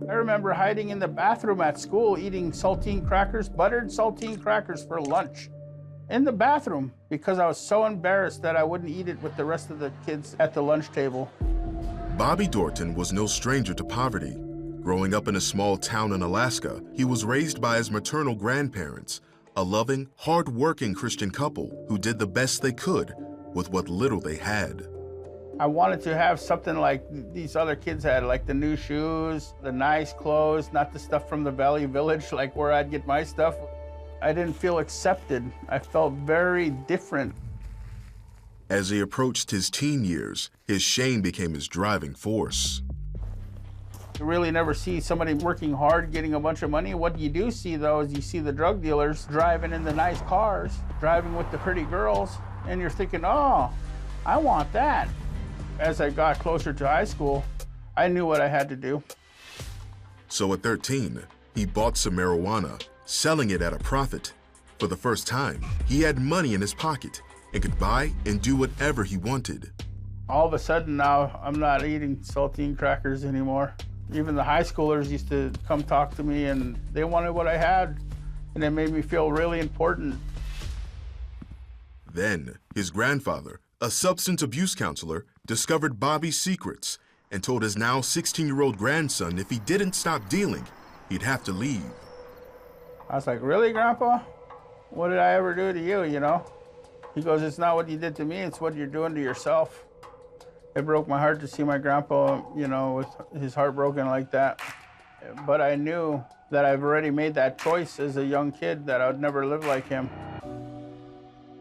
I remember hiding in the bathroom at school, eating saltine crackers, buttered saltine crackers for lunch in the bathroom because I was so embarrassed that I wouldn't eat it with the rest of the kids at the lunch table. Bobby Dorton was no stranger to poverty. Growing up in a small town in Alaska, he was raised by his maternal grandparents, a loving, hard-working Christian couple who did the best they could with what little they had. I wanted to have something like these other kids had, like the new shoes, the nice clothes, not the stuff from the Valley Village, like where I'd get my stuff. I didn't feel accepted. I felt very different. As he approached his teen years, his shame became his driving force. You really never see somebody working hard, getting a bunch of money. What you do see, though, is you see the drug dealers driving in the nice cars, driving with the pretty girls, and you're thinking, oh, I want that. As I got closer to high school, I knew what I had to do. So at 13, he bought some marijuana, selling it at a profit. For the first time, he had money in his pocket and could buy and do whatever he wanted. All of a sudden now, I'm not eating saltine crackers anymore. Even the high schoolers used to come talk to me and they wanted what I had, and it made me feel really important. Then, his grandfather, a substance abuse counselor, discovered Bobby's secrets and told his now 16-year-old grandson if he didn't stop dealing, he'd have to leave. I was like, really, Grandpa? What did I ever do to you, you know? He goes, it's not what you did to me, it's what you're doing to yourself. It broke my heart to see my grandpa, you know, with his heart broken like that. But I knew that I've already made that choice as a young kid that I would never live like him.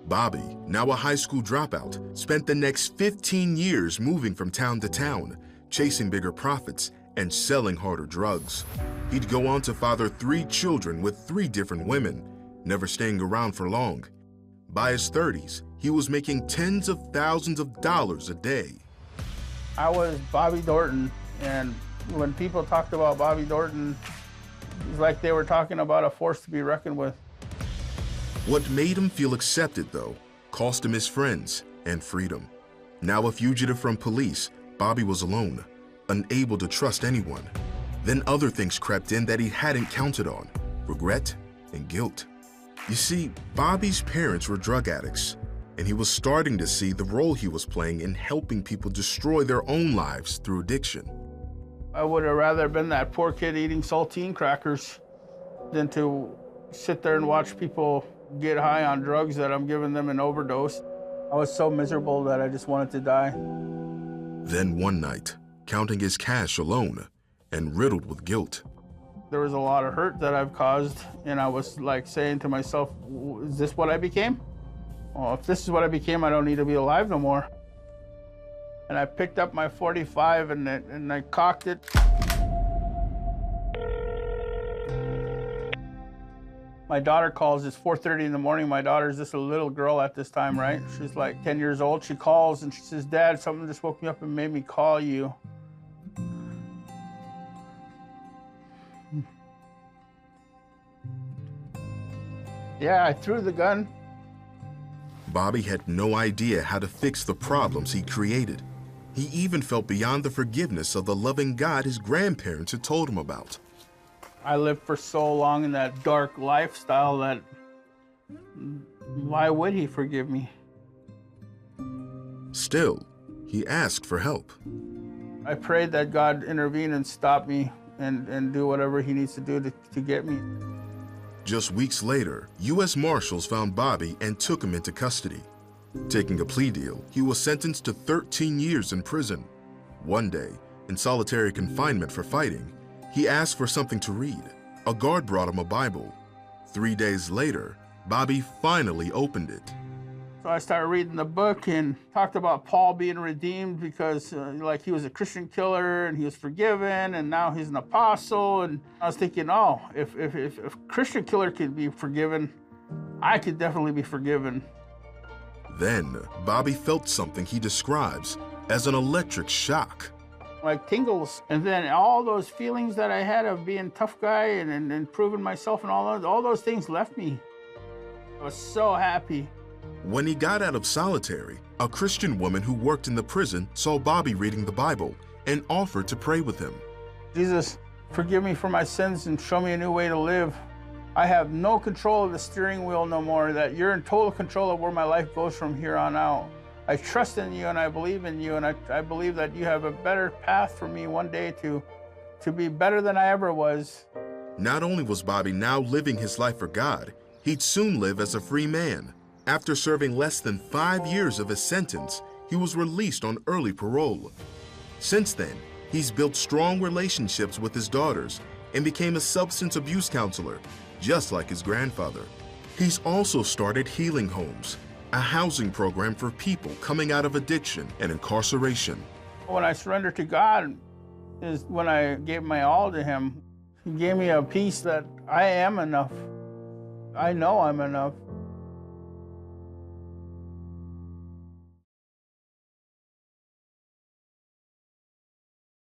Bobby, now a high school dropout, spent the next 15 years moving from town to town, chasing bigger profits and selling harder drugs. He'd go on to father 3 children with 3 different women, never staying around for long. By his 30s, he was making tens of thousands of dollars a day. I was Bobby Dorton, and when people talked about Bobby Dorton, it was like they were talking about a force to be reckoned with. What made him feel accepted, though, cost him his friends and freedom. Now a fugitive from police, Bobby was alone, unable to trust anyone. Then other things crept in that he hadn't counted on: regret and guilt. You see, Bobby's parents were drug addicts, and he was starting to see the role he was playing in helping people destroy their own lives through addiction. I would have rather been that poor kid eating saltine crackers than to sit there and watch people get high on drugs that I'm giving them an overdose. I was so miserable that I just wanted to die. Then one night, counting his cash alone and riddled with guilt. There was a lot of hurt that I've caused, and I was like saying to myself, is this what I became? Well, if this is what I became, I don't need to be alive no more. And I picked up my .45 and I cocked it. My daughter calls, it's 4:30 in the morning. My daughter's just a little girl at this time, right? She's like 10 years old. She calls and she says, Dad, something just woke me up and made me call you. Yeah, I threw the gun. Bobby had no idea how to fix the problems he created. He even felt beyond the forgiveness of the loving God his grandparents had told him about. I lived for so long in that dark lifestyle that why would he forgive me? Still, he asked for help. I prayed that God intervene and stop me and do whatever he needs to do to get me. Just weeks later, U.S. Marshals found Bobby and took him into custody. Taking a plea deal, he was sentenced to 13 years in prison. One day, in solitary confinement for fighting, he asked for something to read. A guard brought him a Bible. 3 days later, Bobby finally opened it. So I started reading the book and talked about Paul being redeemed because like he was a Christian killer and he was forgiven and now he's an apostle. And I was thinking, oh, if a Christian killer could be forgiven, I could definitely be forgiven. Then Bobby felt something he describes as an electric shock. Like tingles. And then all those feelings that I had of being a tough guy and proving myself and all those things left me. I was so happy. When he got out of solitary, a Christian woman who worked in the prison saw Bobby reading the Bible and offered to pray with him. Jesus, forgive me for my sins and show me a new way to live. I have no control of the steering wheel no more, that you're in total control of where my life goes from here on out. I trust in you and I believe in you, and I believe that you have a better path for me one day to be better than I ever was. Not only was Bobby now living his life for God, he'd soon live as a free man. After serving less than 5 years of his sentence, he was released on early parole. Since then, he's built strong relationships with his daughters and became a substance abuse counselor, just like his grandfather. He's also started Healing Homes, a housing program for people coming out of addiction and incarceration. When I surrendered to God is when I gave my all to him. He gave me a peace that I am enough. I know I'm enough.